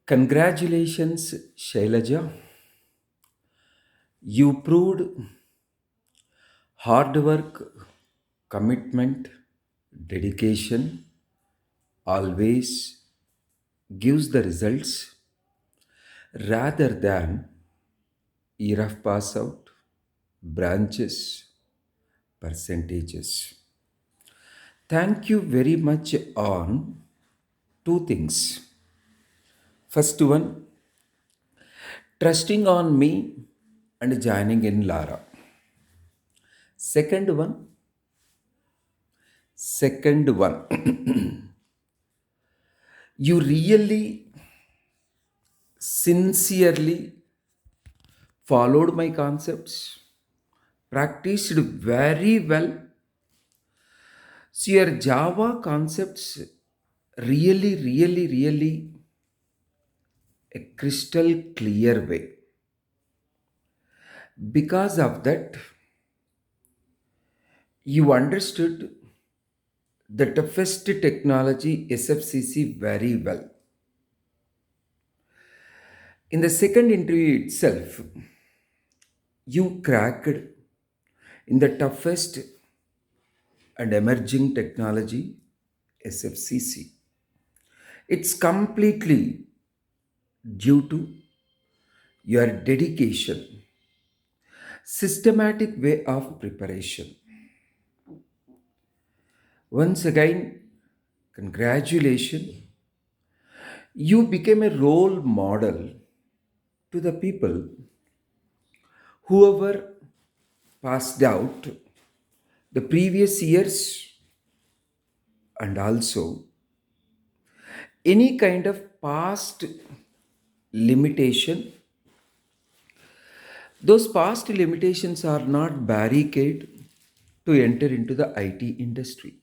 Congratulations, Shailaja. You proved hard work, commitment, dedication always gives the results rather than year of pass out, branches, percentages. Thank you very much on two things. First one, trusting on me and joining in Lara. Second one, second one, you really sincerely followed my concepts, practiced very well. So your Java concepts really a crystal clear way. Because of that, you understood the toughest technology SFCC very well. In the second interview itself, you cracked in the toughest and emerging technology SFCC. It's completely due to your dedication, systematic way of preparation. Once again, congratulations. You became a role model to the people whoever passed out the previous years and also any kind of past limitation. Those past limitations are not barricade to enter into the IT industry.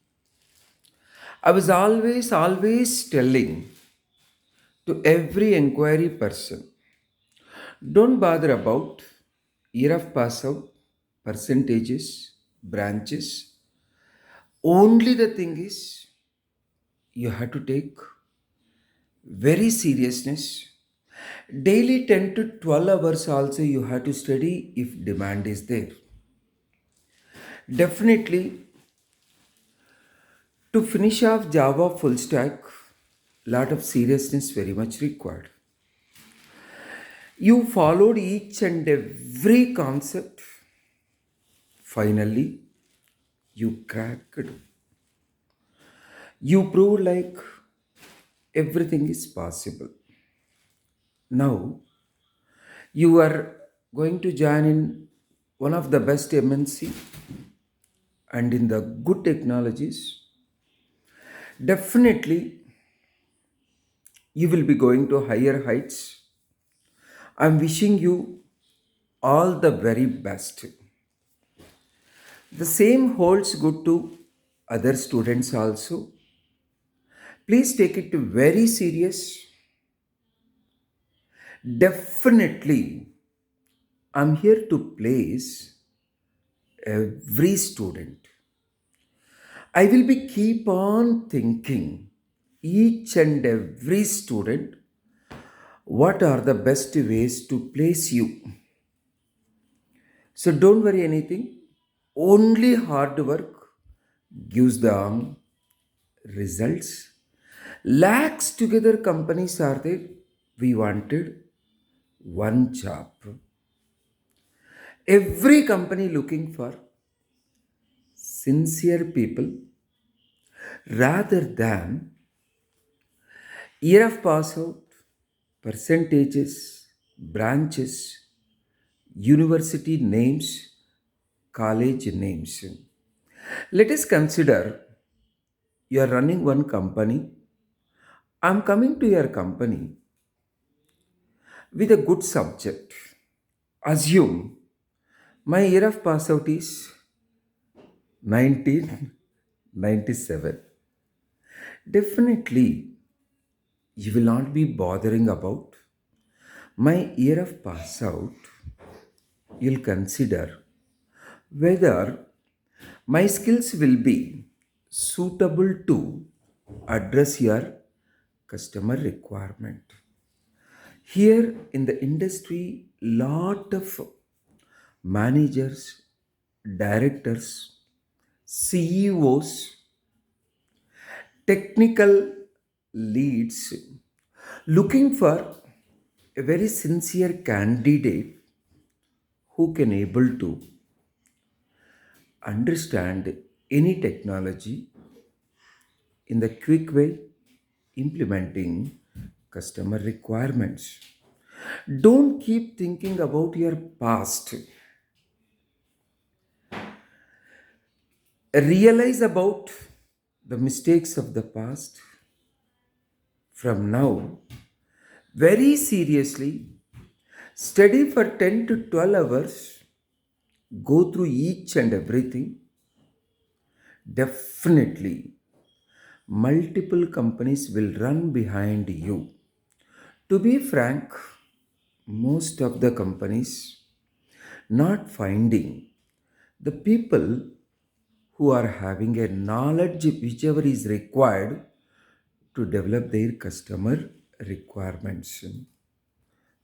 I was always telling to every inquiry person, don't bother about year of pass out, percentages, branches. Only the thing is, you have to take very seriousness. Daily 10 to 12 hours also you have to study if demand is there. Definitely, to finish off Java full stack, lot of seriousness very much required. You followed each and every concept. Finally, you cracked. You proved like everything is possible. Now, you are going to join in one of the best MNC and in the good technologies. Definitely, you will be going to higher heights. I'm wishing you all the very best. The same holds good to other students also. Please take it very serious. Definitely, I'm here to place every student. I will be keep on thinking each and every student what are the best ways to place you. So don't worry anything. Only hard work gives the results. Lakhs together companies are there. We wanted one job. Every company looking for sincere people rather than year of pass out, percentages, branches, university names, college names. Let us consider you are running one company. I'm coming to your company with a good subject. Assume my year of pass out is 1997. Definitely, you will not be bothering about my year of pass out. You'll consider whether my skills will be suitable to address your customer requirement. Here in the industry, lot of managers, directors, CEOs, technical leads looking for a very sincere candidate who can able to understand any technology in the quick way, implementing customer requirements. Don't keep thinking about your past. Realize about the mistakes of the past from now. Very seriously, study for 10 to 12 hours, go through each and everything. Definitely, multiple companies will run behind you. To be frank, most of the companies not finding the people who are having a knowledge whichever is required to develop their customer requirements.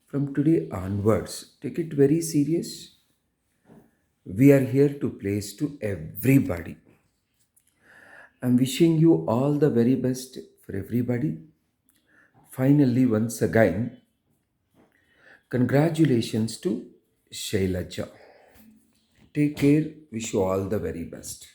From today onwards, take it very serious. We are here to place to everybody. I'm wishing you all the very best for everybody. Finally, once again, congratulations to Shailaja. Take care. Wish you all the very best.